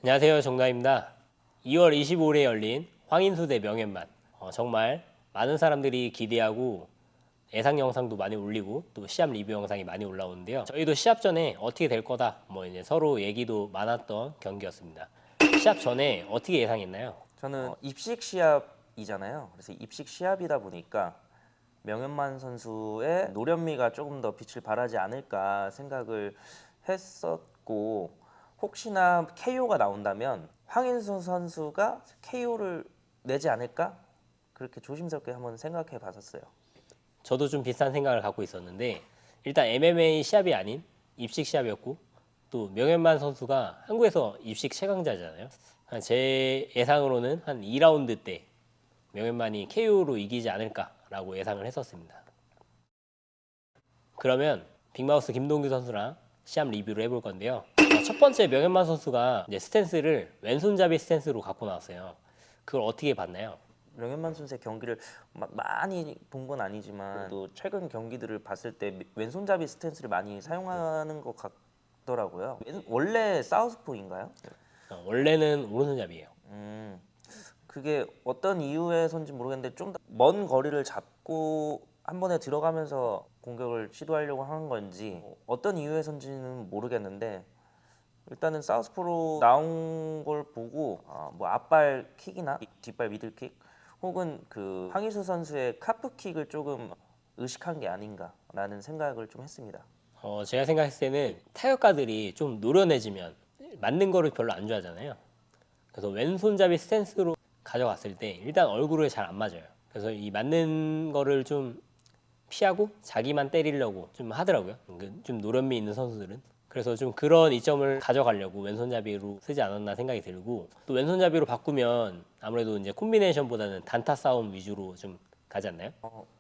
안녕하세요, 정다입니다. 2월 25일에 열린 황인수 대 명현만, 정말 많은 사람들이 기대하고 예상 영상도 많이 올리고 또 시합 리뷰 영상이 많이 올라오는데요. 저희도 시합 전에 어떻게 될 거다 이제 서로 얘기도 많았던 경기였습니다. 시합 전에 어떻게 예상했나요? 저는 입식 시합이잖아요. 그래서 입식 시합이다 보니까 명현만 선수의 노련미가 조금 더 빛을 발하지 않을까 생각을 했었고, 혹시나 KO가 나온다면 황인수 선수가 KO를 내지 않을까? 그렇게 조심스럽게 한번 생각해 봤었어요. 저도 좀 비슷한 생각을 갖고 있었는데 일단 MMA 시합이 아닌 입식 시합이었고 또 명현만 선수가 한국에서 입식 최강자잖아요. 제 예상으로는 한 2라운드 때 명현만이 KO로 이기지 않을까라고 예상을 했었습니다. 그러면 빅마우스 김동규 선수랑 시합 리뷰를 해볼 건데요. 첫 번째 명현만 선수가 이제 스탠스를 왼손잡이 스탠스로 갖고 나왔어요. 그걸 어떻게 봤나요? 명현만 선수의 경기를 많이 본 건 아니지만 또 최근 경기들을 봤을 때 왼손잡이 스탠스를 많이 사용하는 것 같더라고요. 원래 사우스포인가요? 원래는 오른손잡이에요. 그게 어떤 이유에서인지 모르겠는데 좀 더 먼 거리를 잡고 한 번에 들어가면서 공격을 시도하려고 하는 건지 어떤 이유에서인지는 모르겠는데, 일단은 사우스포로 나온 걸 보고 뭐 앞발 킥이나 뒷발 미들킥 혹은 그 황희수 선수의 카프킥을 조금 의식한 게 아닌가라는 생각을 좀 했습니다. 제가 생각했을 때는 타격가들이 좀 노련해지면 맞는 거를 별로 안 좋아하잖아요. 그래서 왼손잡이 스탠스로 가져갔을 때 일단 얼굴을 잘 안 맞아요. 그래서 이 맞는 거를 좀 피하고 자기만 때리려고 좀 하더라고요. 좀 노련미 있는 선수들은. 그래서 좀 그런 이점을 가져가려고 왼손잡이로 쓰지 않았나 생각이 들고, 또 왼손잡이로 바꾸면 아무래도 이제 콤비네이션보다는 단타 싸움 위주로 좀 가지 않나요?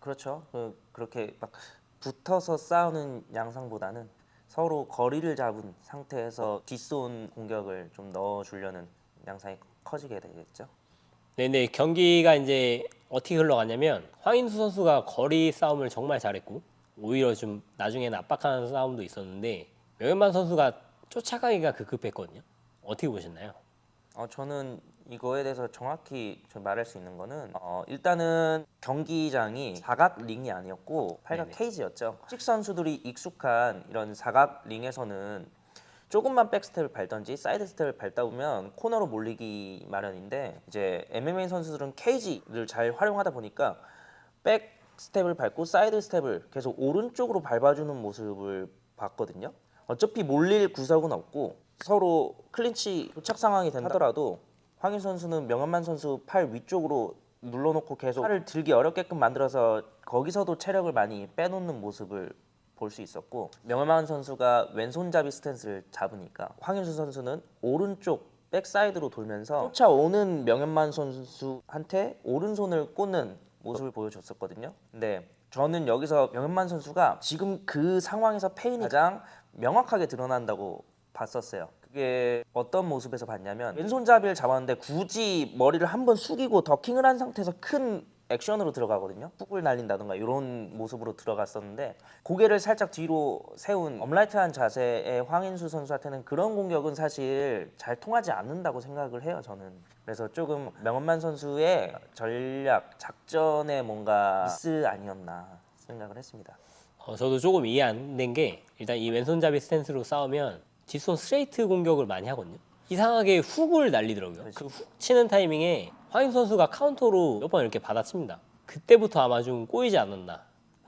그렇죠. 그렇게 막 붙어서 싸우는 양상보다는 서로 거리를 잡은 상태에서 뒷손 공격을 좀 넣어주려는 양상이 커지게 되겠죠. 네, 근데 경기가 이제 어떻게 흘러가냐면 황인수 선수가 거리 싸움을 정말 잘했고 오히려 좀 나중에는 압박하는 싸움도 있었는데 명현만 선수가 쫓아가기가 급급했거든요. 어떻게 보셨나요? 저는 이거에 대해서 정확히 좀 말할 수 있는 거는 일단은 경기장이 사각 링이 아니었고 팔각 네네. 케이지였죠. 식 선수들이 익숙한 이런 사각 링에서는 조금만 백스텝을 밟던지 사이드 스텝을 밟다 보면 코너로 몰리기 마련인데, 이제 MMA 선수들은 케이지를 잘 활용하다 보니까 백 스텝을 밟고 사이드 스텝을 계속 오른쪽으로 밟아주는 모습을 봤거든요. 어차피 몰릴 구석은 없고 서로 클린치 도착 상황이 된다더라도 황희 선수는 명현만 선수 팔 위쪽으로 눌러놓고 계속 팔을 들기 어렵게끔 만들어서 거기서도 체력을 많이 빼놓는 모습을 볼 수 있었고, 명현만 선수가 왼손잡이 스탠스를 잡으니까 황인수 선수는 오른쪽 백사이드로 돌면서 쫓아오는 명현만 선수한테 오른손을 꽂는 모습을 보여줬었거든요. 근데 저는 여기서 명현만 선수가 지금 그 상황에서 페인이 가장 명확하게 드러난다고 봤었어요. 그게 어떤 모습에서 봤냐면 왼손잡이를 잡았는데 굳이 머리를 한번 숙이고 더킹을 한 상태에서 큰 액션으로 들어가거든요. 훅을 날린다던가 이런 모습으로 들어갔었는데 고개를 살짝 뒤로 세운 엄라이트한 자세의 황인수 선수한테는 그런 공격은 사실 잘 통하지 않는다고 생각을 해요, 저는. 그래서 조금 명현만 선수의 전략, 작전에 뭔가 미스 아니었나 생각을 했습니다. 저도 조금 이해 안 된 게 일단 이 왼손잡이 스탠스로 싸우면 뒷손 스트레이트 공격을 많이 하거든요. 이상하게 훅을 날리더라고요. 그 훅 치는 타이밍에 황인수 선수가 카운터로 몇 번 이렇게 받아칩니다. 그때부터 아마 좀 꼬이지 않았나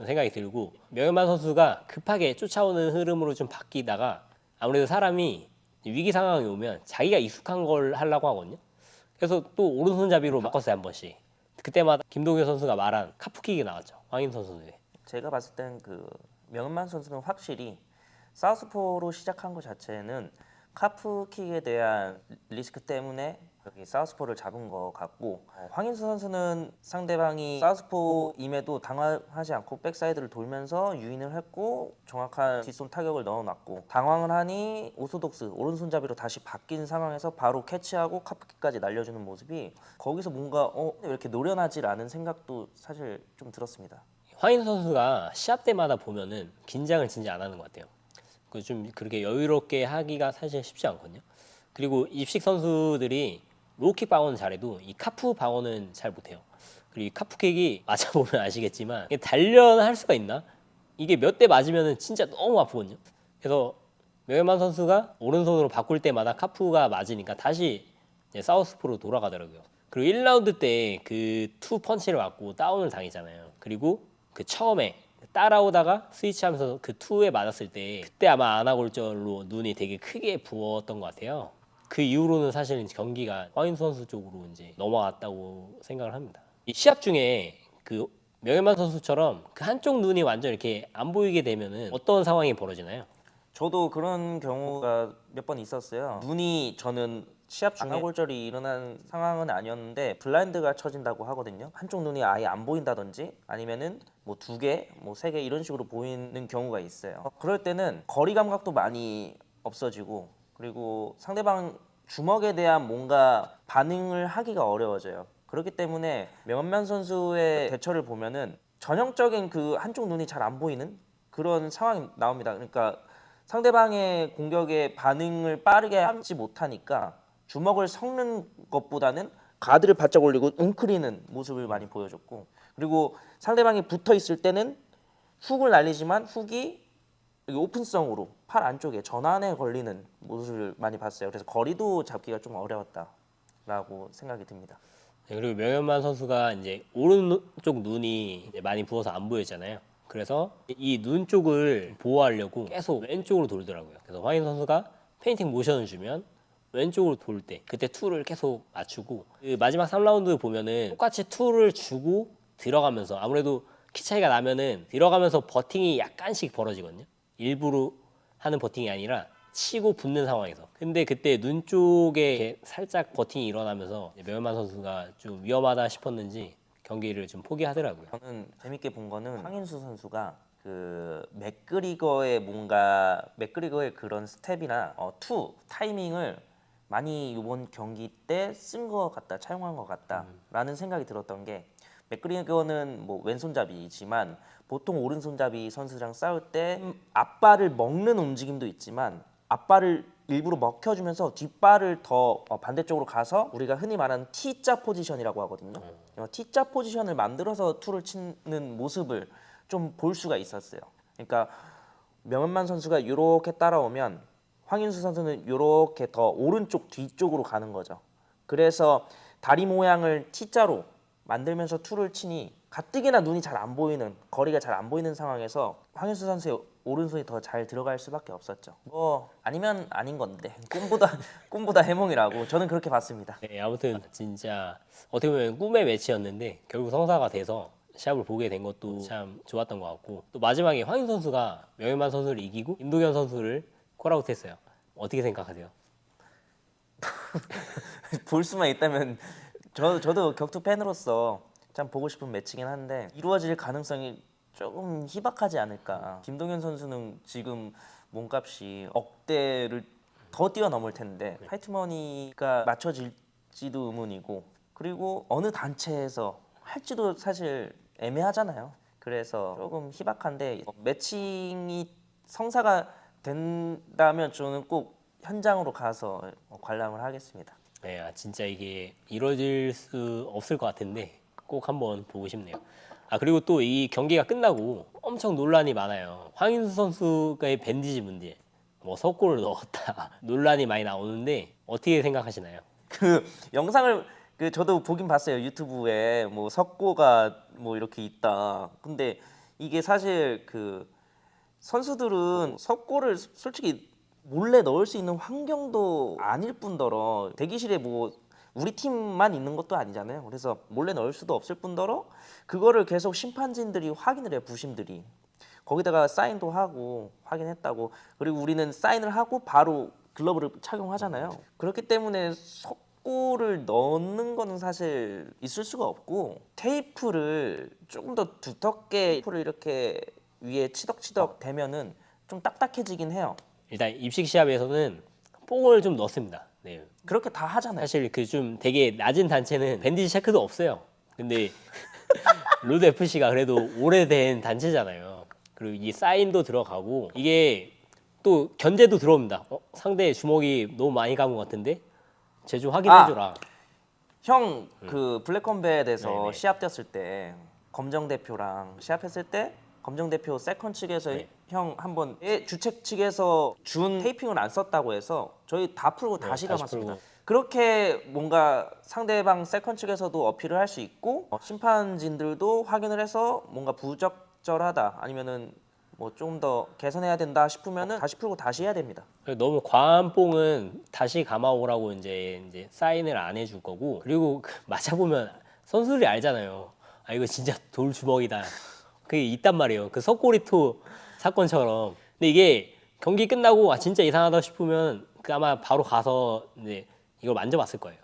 생각이 들고, 명현만 선수가 급하게 쫓아오는 흐름으로 좀 바뀌다가 아무래도 사람이 위기 상황이 오면 자기가 익숙한 걸 하려고 하거든요. 그래서 또 오른손잡이로 바꿨어요, 한 번씩. 그때마다 김동현 선수가 말한 카프킥이 나왔죠, 황인수 선수의. 제가 봤을 땐 그 명현만 선수는 확실히 사우스포로 시작한 것 자체는 카프킥에 대한 리스크 때문에 여기 사우스포를 잡은 것 같고, 황인수 선수는 상대방이 사우스포임에도 당황하지 않고 백사이드를 돌면서 유인을 했고 정확한 뒷손 타격을 넣어놨고, 당황을 하니 오소독스 오른손잡이로 다시 바뀐 상황에서 바로 캐치하고 카프킥까지 날려주는 모습이 거기서 뭔가 왜 이렇게 노련하지라는 생각도 사실 좀 들었습니다. 황인수 선수가 시합 때마다 보면은 긴장을 진짜 안 하는 것 같아요. 좀 그렇게 여유롭게 하기가 사실 쉽지 않거든요. 그리고 입식 선수들이 로우킥 방어는 잘해도 이 카프 방어는 잘 못해요. 그리고 이 카프킥이 맞아보면 아시겠지만 이게 단련할 수가 있나? 이게 몇 대 맞으면 진짜 너무 아프거든요. 그래서 명현만 선수가 오른손으로 바꿀 때마다 카프가 맞으니까 다시 이제 사우스포로 돌아가더라고요. 그리고 1라운드 때 그 투 펀치를 맞고 다운을 당했잖아요. 그리고 그 처음에 따라오다가 스위치하면서 그 투에 맞았을 때 그때 아마 아나골절로 눈이 되게 크게 부었던 것 같아요. 그 이후로는 사실 경기가 황인수 선수 쪽으로 이제 넘어갔다고 생각을 합니다. 이 시합 중에 그 명현만 선수처럼 그 한쪽 눈이 완전 이렇게 안 보이게 되면은 어떤 상황이 벌어지나요? 저도 그런 경우가 몇 번 있었어요. 눈이 저는 시합 중에 아나골절이 일어난 상황은 아니었는데 블라인드가 쳐진다고 하거든요. 한쪽 눈이 아예 안 보인다든지 아니면은 뭐 2개, 뭐 3개 이런 식으로 보이는 경우가 있어요. 그럴 때는 거리 감각도 많이 없어지고 그리고 상대방 주먹에 대한 뭔가 반응을 하기가 어려워져요. 그렇기 때문에 명현만 선수의 대처를 보면은 전형적인 그 한쪽 눈이 잘 안 보이는 그런 상황이 나옵니다. 그러니까 상대방의 공격에 반응을 빠르게 하지 못하니까 주먹을 섞는 것보다는 가드를 바짝 올리고 웅크리는 모습을 많이 보여줬고 그리고 상대방이 붙어 있을 때는 훅을 날리지만 훅이 여기 오픈성으로 팔 안쪽에 전환에 걸리는 모습을 많이 봤어요. 그래서 거리도 잡기가 좀 어려웠다라고 생각이 듭니다. 네, 그리고 명현만 선수가 이제 오른쪽 눈이 이제 많이 부어서 안 보였잖아요. 그래서 이 눈 쪽을 보호하려고 계속 왼쪽으로 돌더라고요. 그래서 황인 선수가 페인팅 모션을 주면 왼쪽으로 돌 때 그때 투를 계속 맞추고 그 마지막 3라운드 보면은 똑같이 투를 주고 들어가면서 아무래도 키 차이가 나면은 들어가면서 버팅이 약간씩 벌어지거든요. 일부러 하는 버팅이 아니라 치고 붙는 상황에서. 근데 그때 눈 쪽에 이렇게 살짝 버팅이 일어나면서 명현만 선수가 좀 위험하다 싶었는지 경기를 좀 포기하더라고요. 저는 재밌게 본 거는 황인수 선수가 그 맥그리거의 뭔가 맥그리거의 그런 스텝이나 투 타이밍을 많이 이번 경기 때 쓴 것 같다, 차용한 것 같다라는 생각이 들었던 게 맥그리거는 뭐 왼손잡이지만 보통 오른손잡이 선수랑 싸울 때 앞발을 먹는 움직임도 있지만 앞발을 일부러 먹혀주면서 뒷발을 더 반대쪽으로 가서 우리가 흔히 말하는 T자 포지션이라고 하거든요. T자 포지션을 만들어서 투를 치는 모습을 좀 볼 수가 있었어요. 그러니까 명현만 선수가 이렇게 따라오면 황인수 선수는 이렇게 더 오른쪽 뒤쪽으로 가는 거죠. 그래서 다리 모양을 T자로 만들면서 투를 치니 가뜩이나 눈이 잘 안 보이는 거리가 잘 안 보이는 상황에서 황인수 선수의 오른손이 더 잘 들어갈 수밖에 없었죠. 뭐 아니면 아닌 건데 꿈보다 해몽이라고 저는 그렇게 봤습니다. 네, 아무튼 진짜 어떻게 보면 꿈의 매치였는데 결국 성사가 돼서 시합을 보게 된 것도 참 좋았던 것 같고 또 마지막에 황인 선수가 명현만 선수를 이기고 임동현 선수를 콜아웃했어요. 어떻게 생각하세요? 볼 수만 있다면 저도 격투 팬으로서 참 보고 싶은 매치긴 한데 이루어질 가능성이 조금 희박하지 않을까. 김동현 선수는 지금 몸값이 억대를 더 뛰어넘을 텐데 파이트머니가 맞춰질지도 의문이고 그리고 어느 단체에서 할지도 사실 애매하잖아요. 그래서 조금 희박한데 매칭이 성사가 된다면 저는 꼭 현장으로 가서 관람을 하겠습니다. 네, 진짜 이게 이루어질 수 없을 것 같은데 꼭 한번 보고 싶네요. 그리고 또 이 경기가 끝나고 엄청 논란이 많아요. 황인수 선수가의 밴디지 문제, 뭐 석골을 넣었다 논란이 많이 나오는데 어떻게 생각하시나요? 그 영상을 저도 보긴 봤어요. 유튜브에 뭐 석고가 뭐 이렇게 있다. 근데 이게 사실 그 선수들은 석고를 솔직히 몰래 넣을 수 있는 환경도 아닐 뿐더러 대기실에 뭐 우리 팀만 있는 것도 아니잖아요. 그래서 몰래 넣을 수도 없을 뿐더러 그거를 계속 심판진들이 확인을 해요. 부심들이 거기다가 사인도 하고 확인했다고. 그리고 우리는 사인을 하고 바로 글러브를 착용하잖아요. 그렇기 때문에 석고를 넣는 거는 사실 있을 수가 없고 테이프를 조금 더 두텁게 테이프를 이렇게 위에 치덕치덕 대면은 좀 딱딱해지긴 해요. 일단 입식 시합에서는 뽕을 좀 넣습니다. 네. 그렇게 다 하잖아요. 사실 그 좀 되게 낮은 단체는 밴디지 체크도 없어요. 근데 로드 FC가 그래도 오래된 단체잖아요. 그리고 이 사인도 들어가고 이게 또 견제도 들어옵니다. 상대 주먹이 너무 많이 감은 것 같은데 쟤 좀 확인해줘라. 형 그 블랙컴뱃에서 네네. 시합 뛰었을 때 검정 대표랑 시합했을 때 검정 대표 세컨 측에서 네. 형 한번 주책 측에서 준 테이핑을 안 썼다고 해서 저희 다 풀고 다시 다시 감았습니다. 풀고. 그렇게 뭔가 상대방 세컨 측에서도 어필을 할 수 있고 심판진들도 확인을 해서 뭔가 부적절하다 아니면은 뭐 좀 더 개선해야 된다 싶으면은 다시 풀고 다시 해야 됩니다. 너무 과한 뽕은 다시 감아오라고 이제 사인을 안 해줄 거고 그리고 맞아보면 선수들이 알잖아요. 아 이거 진짜 돌 주먹이다. 그게 있단 말이에요. 그 석고리토 사건처럼. 근데 이게 경기 끝나고 아 진짜 이상하다 싶으면 그 아마 바로 가서 이제 이걸 만져봤을 거예요.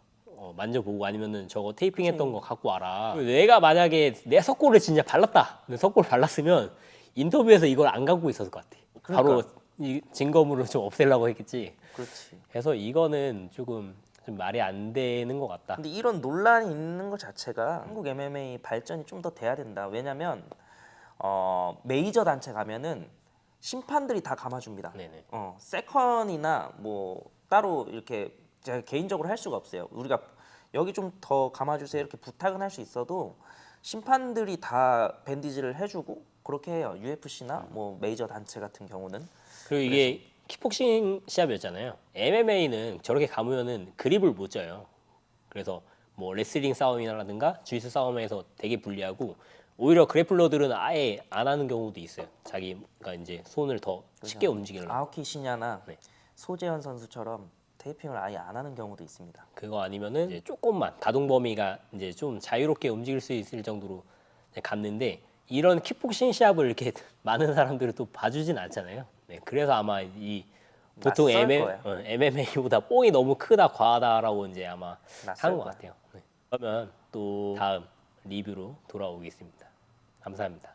만져보고 아니면은 저거 테이핑했던 거 갖고 와라. 내가 만약에 내 석고를 진짜 발랐다. 근데 석고를 발랐으면 인터뷰에서 이걸 안 갖고 있었을 것 같아. 바로 그러니까. 이 증거물을 좀 없애려고 했겠지. 그렇지. 그래서 이거는 조금 좀 말이 안 되는 것 같다. 근데 이런 논란이 있는 것 자체가 한국 MMA 발전이 좀 더 돼야 된다. 왜냐면 메이저 단체 가면은 심판들이 다 감아줍니다. 네네. 세컨이나 뭐 따로 이렇게 제가 개인적으로 할 수가 없어요. 우리가 여기 좀 더 감아주세요 이렇게 부탁은 할 수 있어도 심판들이 다 밴디지를 해주고 그렇게 해요. UFC나 뭐 메이저 단체 같은 경우는. 그리고 이게 킥복싱 시합이었잖아요. MMA는 저렇게 감으면은 그립을 못 져요. 그래서 뭐 레슬링 싸움이라든가 주짓수 싸움에서 되게 불리하고 오히려 그래플러들은 아예 안 하는 경우도 있어요. 자기가 이제 손을 더 쉽게 움직이려고. 아오키 시냐나 네. 소재현 선수처럼 테이핑을 아예 안 하는 경우도 있습니다. 그거 아니면은 이제 조금만 가동 범위가 이제 좀 자유롭게 움직일 수 있을 정도로 감는데 이런 킥복싱 시합을 이렇게 많은 사람들이 또 봐주진 않잖아요. 네, 그래서 아마 이 보통 낯설 거예요. MMA보다 뽕이 너무 크다 과하다라고 이제 아마 낯설 한 것 거야. 같아요. 네. 그러면 또 다음 리뷰로 돌아오겠습니다. 감사합니다.